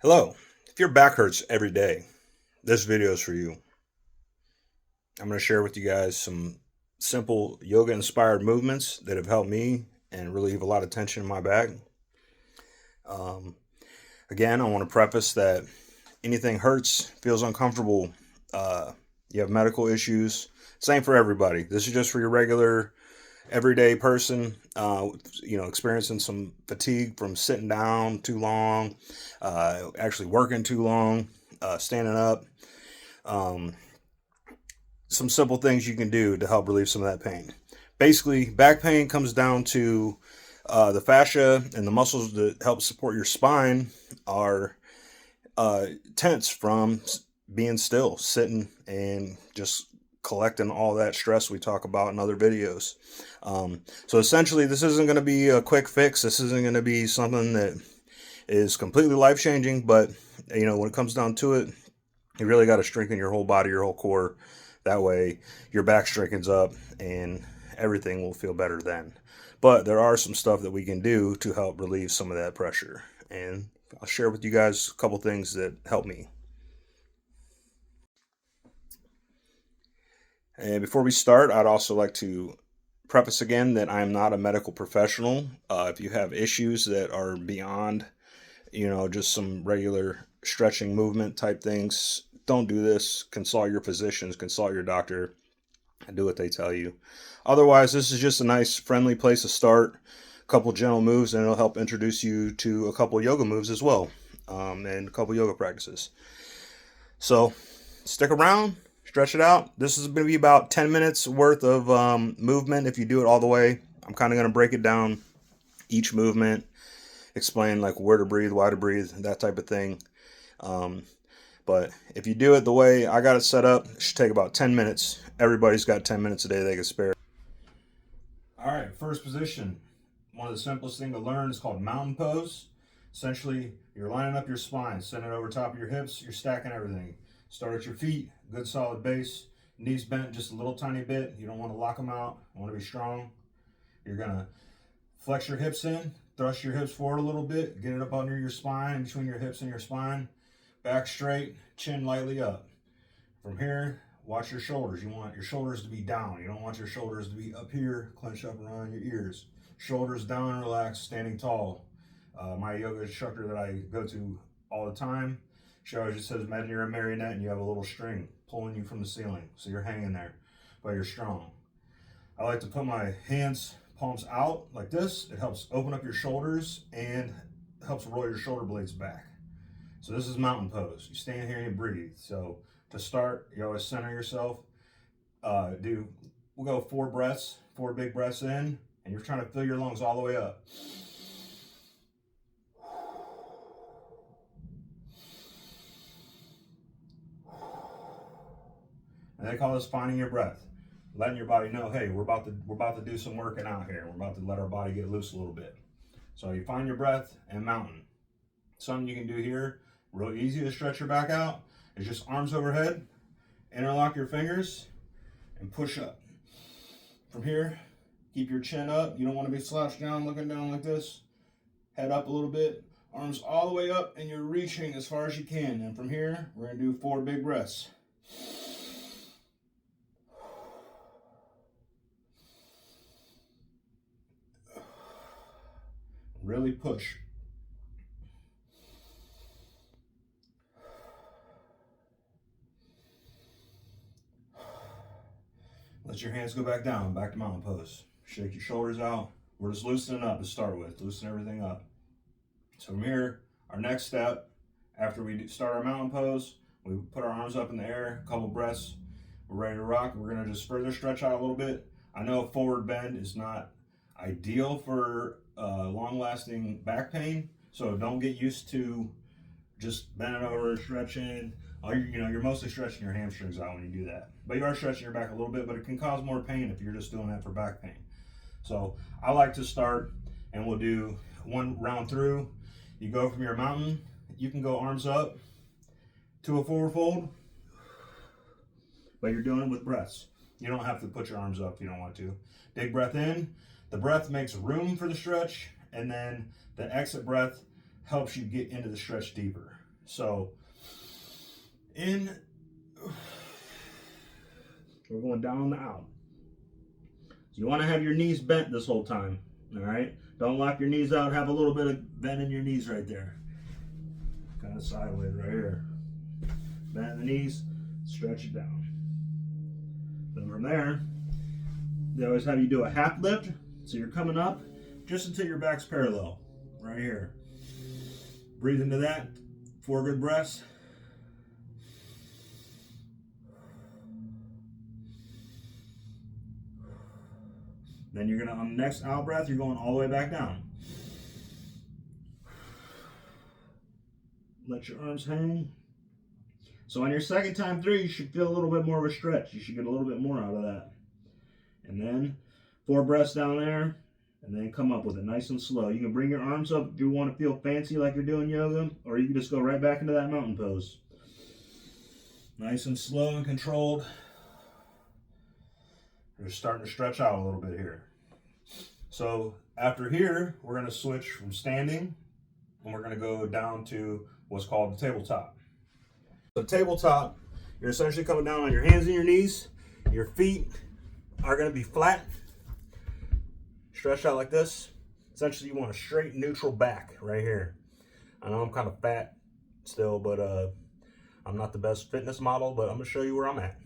Hello. If your back hurts every day, this video is for you. I'm going to share with you guys some simple yoga inspired movements that have helped me and relieve a lot of tension in my back. Um, Again, I want to preface that anything hurts, feels uncomfortable, uh, you have medical issues. Same for everybody. This is just for your regular, everyday person, experiencing some fatigue from sitting down too long, actually working too long, standing up. Um, some simple things you can do to help relieve some of that pain. Basically, back pain comes down to the fascia and the muscles that help support your spine are tense from being still, sitting, and just collecting all that stress we talk about in other videos. So essentially, this isn't going to be a quick fix. This isn't going to be something that is completely life changing. But when it comes down to it, you really got to strengthen your whole body, your whole core. That way, your back strengthens up, and everything will feel better then. But there are some stuff that we can do to help relieve some of that pressure, and I'll share with you guys a couple things that help me. And before we start, I'd also like to preface again that I'm not a medical professional. If you have issues that are beyond, just some regular stretching movement type things, don't do this. Consult your physicians, consult your doctor, and do what they tell you. Otherwise, this is just a nice, friendly place to start. A couple gentle moves, and it'll help introduce you to a couple yoga moves as well, and a couple yoga practices. So stick around, stretch it out. This is going to be about 10 minutes worth of movement if you do it all the way. I'm kind of going to break it down, each movement, explain like where to breathe, why to breathe, that type of thing. But if you do it the way I got it set up, it should take about 10 minutes. Everybody's got 10 minutes a day they can spare. All right, first position. One of the simplest things to learn is called mountain pose. Essentially, you're lining up your spine, sending it over top of your hips, you're stacking everything. Start at your feet, good solid base, knees bent just a little tiny bit. You don't want to lock them out, you want to be strong. You're gonna flex your hips in, thrust your hips forward a little bit, get it up under your spine, between your hips and your spine. Back straight, chin lightly up. From here, watch your shoulders. You want your shoulders to be down. You don't want your shoulders to be up here, clenched up around your ears. Shoulders down and relaxed, standing tall. My yoga instructor that I go to all the time, she always just says, imagine you're a marionette and you have a little string pulling you from the ceiling. So you're hanging there, but you're strong. I like to put my hands, palms out like this. It helps open up your shoulders and helps roll your shoulder blades back. So this is mountain pose. You stand here and you breathe. So to start, you always center yourself. We'll go 4 breaths, 4 big breaths in, and you're trying to fill your lungs all the way up. And they call this finding your breath, letting your body know, hey, we're about to do some working out here. We're about to let our body get loose a little bit. So you find your breath and mountain. Something you can do here, real easy to stretch your back out, is just arms overhead, interlock your fingers, and push up. From here, keep your chin up. You don't want to be slouched down, looking down like this. Head up a little bit, arms all the way up, and you're reaching as far as you can. And from here, we're going to do 4 big breaths. Really push. Let your hands go back down, back to mountain pose. Shake your shoulders out. We're just loosening up to start with, loosen everything up. So from here, our next step, after we start our mountain pose, we put our arms up in the air, a couple breaths, we're ready to rock. We're gonna just further stretch out a little bit. I know forward bend is not ideal for long-lasting back pain, so don't get used to just bending over, stretching. You're mostly stretching your hamstrings out when you do that. But you are stretching your back a little bit, but it can cause more pain if you're just doing that for back pain. So I like to start, and we'll do 1 round through. You go from your mountain, you can go arms up to a forward fold, but you're doing it with breaths. You don't have to put your arms up if you don't want to. Big breath in. The breath makes room for the stretch, and then the exit breath helps you get into the stretch deeper. So in, we're going down and out. So you want to have your knees bent this whole time. All right. Don't lock your knees out. Have a little bit of bend in your knees right there. Kind of sideways right here. Bend the knees, stretch it down. Then from there, they always have you do a half lift. So you're coming up just until your back's parallel, right here. Breathe into that. 4 good breaths. Then you're gonna, on the next out breath, you're going all the way back down. Let your arms hang. So on your second time through, you should feel a little bit more of a stretch. You should get a little bit more out of that. And then 4 breaths down there, and then come up with it nice and slow. You can bring your arms up if you want to feel fancy like you're doing yoga, or you can just go right back into that mountain pose. Nice and slow and controlled. We're starting to stretch out a little bit here. So after here, we're going to switch from standing, and we're going to go down to what's called the tabletop. So tabletop, you're essentially coming down on your hands and your knees. Your feet are going to be flat, stretched out like this. Essentially, you want a straight neutral back right here. I know I'm kind of fat still, but I'm not the best fitness model, but I'm going to show you where I'm at.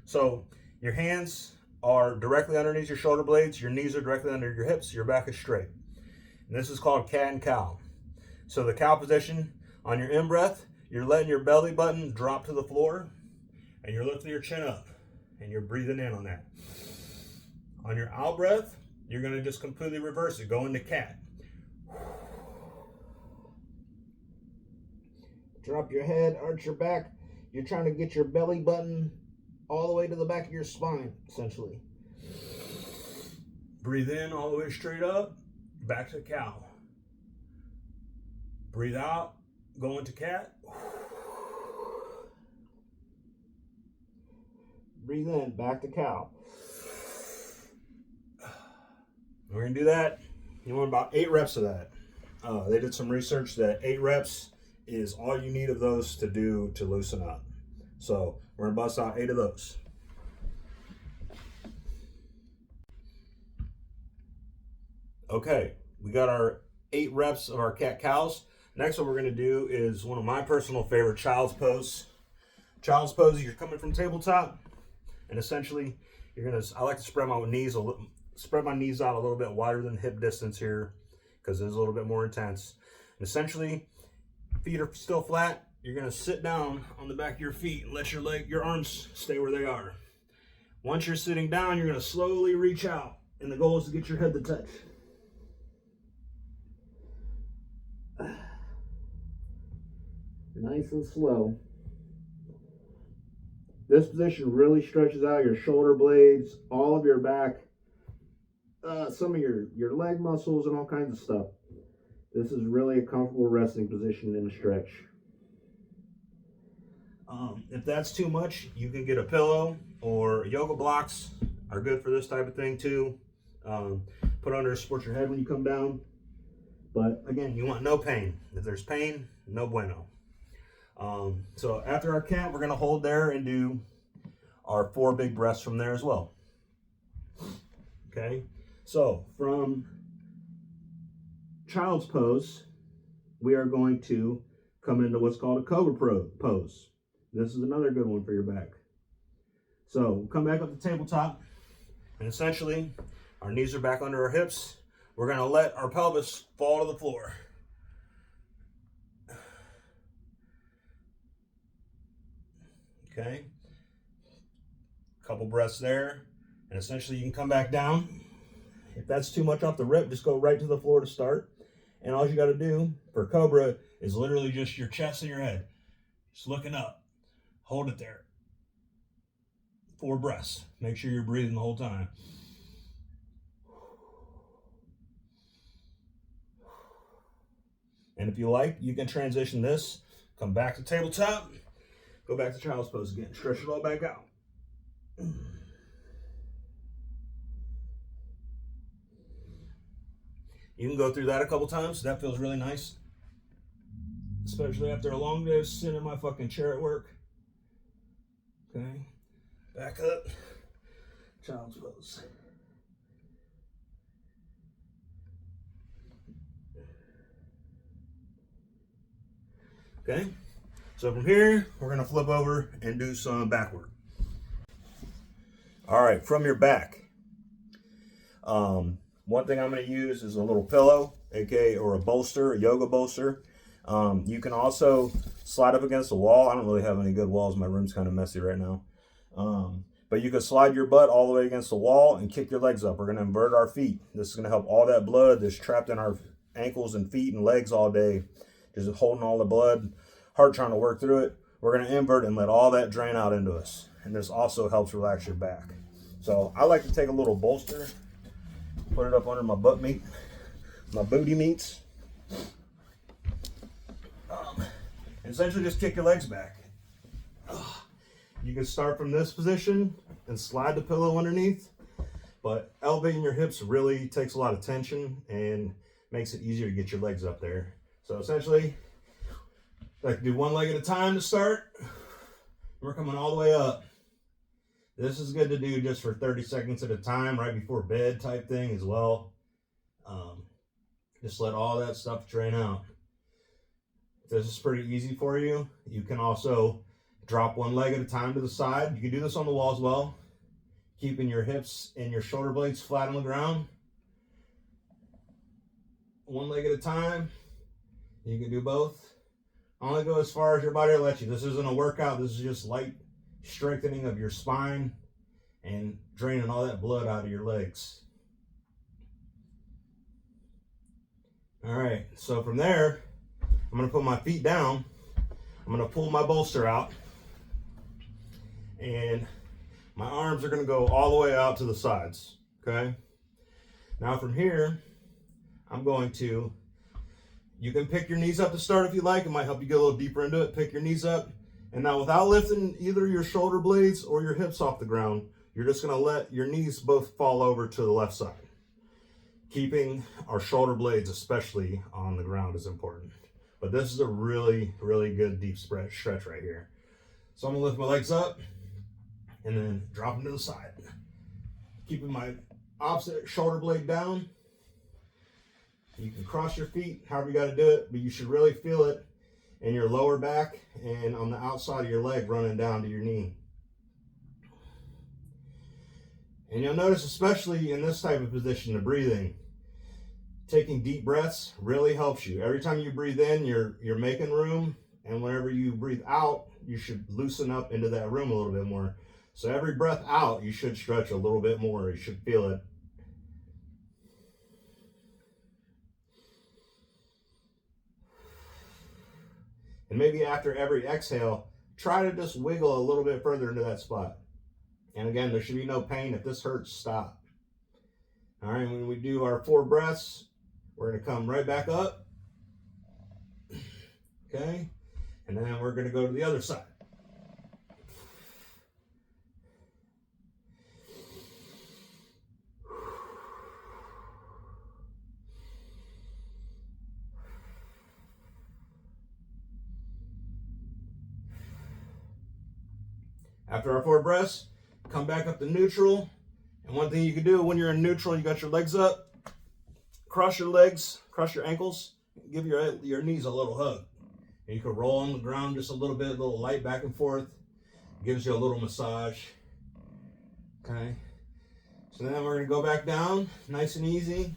So your hands are directly underneath your shoulder blades. Your knees are directly under your hips. Your back is straight. And this is called cat and cow. So the cow position, on your in-breath, you're letting your belly button drop to the floor, and you're lifting your chin up, and you're breathing in on that. On your out-breath, you're going to just completely reverse it. Go into cat. Drop your head, arch your back. You're trying to get your belly button all the way to the back of your spine, essentially. Breathe in all the way straight up, back to cow. Breathe out, go into cat. Breathe in, back to cow. We're going to do that. You want about 8 reps of that. They did some research that 8 reps is all you need of those to do to loosen up. So we're going to bust out 8 of those. Okay, we got our 8 reps of our cat cows. Next, what we're going to do is one of my personal favorite, child's pose. Child's pose, you're coming from tabletop, and essentially, you're going to, I like to spread my knees out a little bit wider than hip distance here, because it's a little bit more intense. And essentially, feet are still flat. You're going to sit down on the back of your feet and let your arms stay where they are. Once you're sitting down, you're going to slowly reach out, and the goal is to get your head to touch. Nice and slow. This position really stretches out your shoulder blades, all of your back, some of your leg muscles, and all kinds of stuff. This is really a comfortable resting position in a stretch. If that's too much, you can get a pillow, or yoga blocks are good for this type of thing too. Put under to support your head when you come down. But again, you want no pain. If there's pain, no bueno. So after our cat, we're going to hold there and do our 4 big breaths from there as well. Okay, so from child's pose, we are going to come into what's called a cobra pose. This is another good one for your back. So we'll come back up to tabletop, and essentially our knees are back under our hips. We're going to let our pelvis fall to the floor. Okay, couple breaths there, and essentially you can come back down. If that's too much off the rip, just go right to the floor to start. And all you got to do for cobra is literally just your chest and your head. Just looking up. Hold it there. 4 breaths. Make sure you're breathing the whole time. And if you like, you can transition this, come back to tabletop, go back to child's pose again. Stretch it all back out. You can go through that a couple times. That feels really nice. especially after a long day of sitting in my fucking chair at work. Okay, back up, child's pose. Okay, so from here, we're gonna flip over and do some back work. All right, from your back. One thing I'm gonna use is a little pillow, aka or a bolster, a yoga bolster. You can also slide up against the wall. I don't really have any good walls. My room's kind of messy right now. But you can slide your butt all the way against the wall and kick your legs up. We're gonna invert our feet. This is gonna help all that blood that's trapped in our ankles and feet and legs all day, just holding all the blood, heart trying to work through it. We're gonna invert and let all that drain out into us. And this also helps relax your back. So I like to take a little bolster, put it up under my butt meat, my booty meats. And essentially just kick your legs back. You can start from this position and slide the pillow underneath, but elevating your hips really takes a lot of tension and makes it easier to get your legs up there. So essentially, like do one leg at a time to start. We're coming all the way up. This is good to do just for 30 seconds at a time, right before bed type thing as well. Just let all that stuff drain out. If this is pretty easy for you, you can also drop one leg at a time to the side. You can do this on the wall as well, keeping your hips and your shoulder blades flat on the ground. One leg at a time. You can do both. Only go as far as your body will let you. This isn't a workout. This is just light strengthening of your spine and draining all that blood out of your legs. All right, so from there, I'm gonna put my feet down. I'm gonna pull my bolster out, and my arms are gonna go all the way out to the sides, okay? Now from here, I'm going to, you can pick your knees up to start if you like. It might help you get a little deeper into it. Pick your knees up. And now without lifting either your shoulder blades or your hips off the ground, you're just gonna let your knees both fall over to the left side. Keeping our shoulder blades especially on the ground is important. But this is a really, really good deep stretch right here. So I'm gonna lift my legs up and then drop them to the side. Keeping my opposite shoulder blade down. You can cross your feet however you gotta do it, but you should really feel it in your lower back and on the outside of your leg running down to your knee. And you'll notice, especially in this type of position, the breathing, taking deep breaths really helps you. Every time you breathe in, you're making room, and whenever you breathe out, you should loosen up into that room a little bit more. So every breath out, you should stretch a little bit more. You should feel it. And maybe after every exhale, try to just wiggle a little bit further into that spot. And again, there should be no pain. If this hurts, stop. All right, when we do our 4 breaths, we're gonna come right back up. Okay, and then we're gonna go to the other side. After our 4 breaths, come back up to neutral. And one thing you can do when you're in neutral, you got your legs up, cross your legs, cross your ankles, give your knees a little hug. And you can roll on the ground just a little bit, a little light back and forth. Gives you a little massage. Okay. So then we're gonna go back down, nice and easy.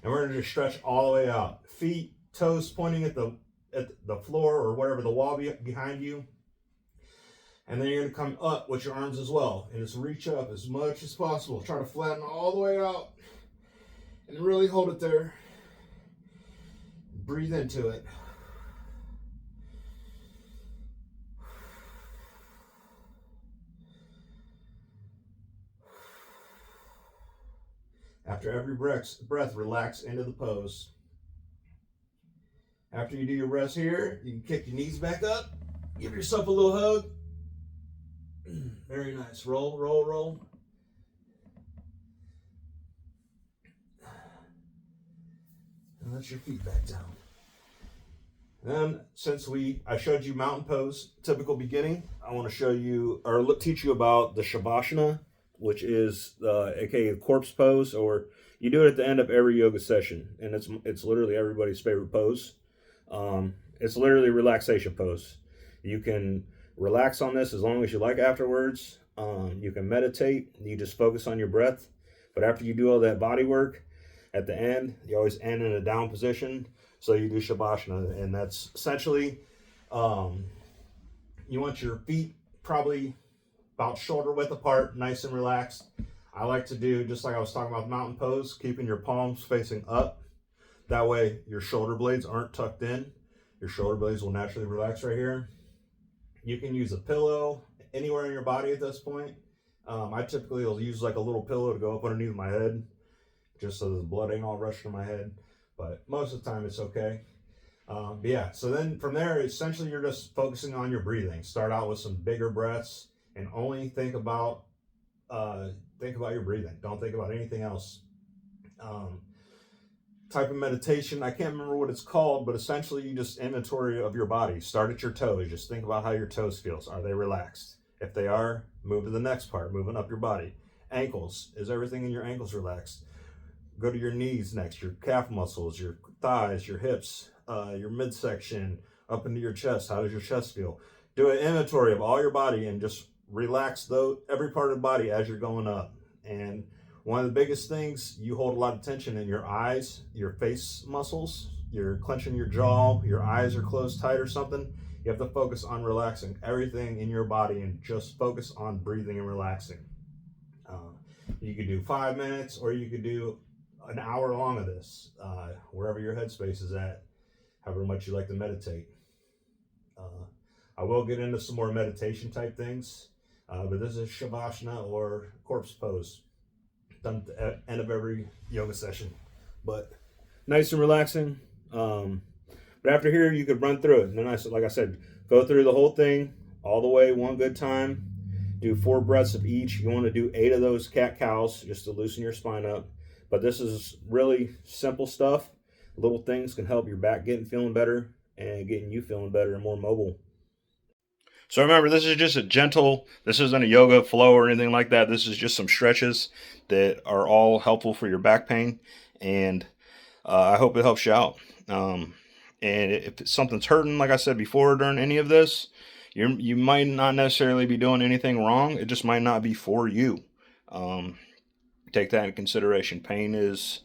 And we're gonna just stretch all the way out. Feet, toes pointing at the floor or whatever, the wall behind you. And then you're gonna come up with your arms as well. And just reach up as much as possible. Try to flatten all the way out. And really hold it there. Breathe into it. After every breath, relax into the pose. After you do your rest here, you can kick your knees back up. Give yourself a little hug. Very nice. Roll, roll, roll. And let your feet back down. Then, since I showed you mountain pose, typical beginning, I want to show you or teach you about the Shavasana, which is aka corpse pose, or you do it at the end of every yoga session, and it's literally everybody's favorite pose. It's literally a relaxation pose. You can relax on this as long as you like afterwards. You can meditate. You just focus on your breath. But after you do all that body work, at the end, you always end in a down position. So you do Shavasana, and that's essentially you want your feet probably about shoulder width apart, nice and relaxed. I like to do, just like I was talking about the mountain pose, keeping your palms facing up. That way your shoulder blades aren't tucked in. Your shoulder blades will naturally relax right here. You can use a pillow anywhere in your body at this point. I typically will use like a little pillow to go up underneath my head, just so the blood ain't all rushing to my head. But most of the time it's okay. But yeah, so then from there, essentially you're just focusing on your breathing. Start out with some bigger breaths and only think about your breathing. Don't think about anything else. Type of meditation, I can't remember what it's called, but essentially you just inventory of your body. Start at your toes. Just think about how your toes feels. Are they relaxed? If they are, move to the next part, moving up your body. Ankles, is everything in your ankles relaxed? Go to your knees next, your calf muscles, your thighs, your hips, your midsection, up into your chest. How does your chest feel? Do an inventory of all your body and just relax every part of the body as you're going up. And one of the biggest things, you hold a lot of tension in your eyes, your face muscles, you're clenching your jaw, your eyes are closed tight or something. You have to focus on relaxing everything in your body and just focus on breathing and relaxing. You could do 5 minutes, or you could do an hour long of this, wherever your headspace is at, however much you like to meditate. I will get into some more meditation type things, but this is Shavasana or corpse pose, done at the end of every yoga session. But nice and relaxing. But after here, you could run through it. And then like I said, go through the whole thing all the way one good time. Do 4 breaths of each. You want to do 8 of those cat-cows just to loosen your spine up. But this is really simple stuff. Little things can help your back feeling better and getting you feeling better and more mobile. So remember, this is just this isn't a yoga flow or anything like that. This is just some stretches that are all helpful for your back pain. And I hope it helps you out. And if something's hurting, like I said before, during any of this, you might not necessarily be doing anything wrong. It just might not be for you. Take that into consideration. Pain is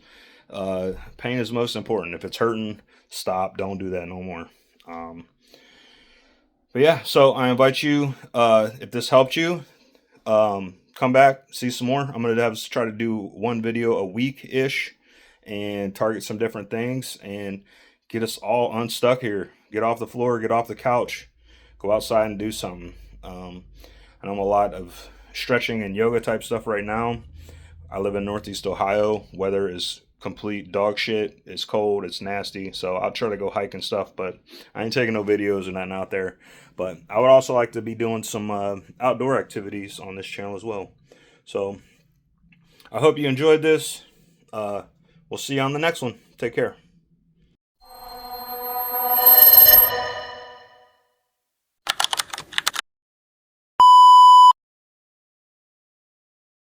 most important. If it's hurting, stop. Don't do that no more. But yeah, so I invite you, if this helped you, come back, see some more. I'm going to try to do 1 video a week-ish and target some different things and get us all unstuck here. Get off the floor, get off the couch, go outside and do something. I know I'm a lot of stretching and yoga type stuff right now. I live in Northeast Ohio. Weather is complete dog shit. It's cold, it's nasty, so I'll try to go hike and stuff, but I ain't taking no videos or nothing out there. But I would also like to be doing some outdoor activities on this channel as well. So I hope you enjoyed this. We'll see you on the next one. Take care.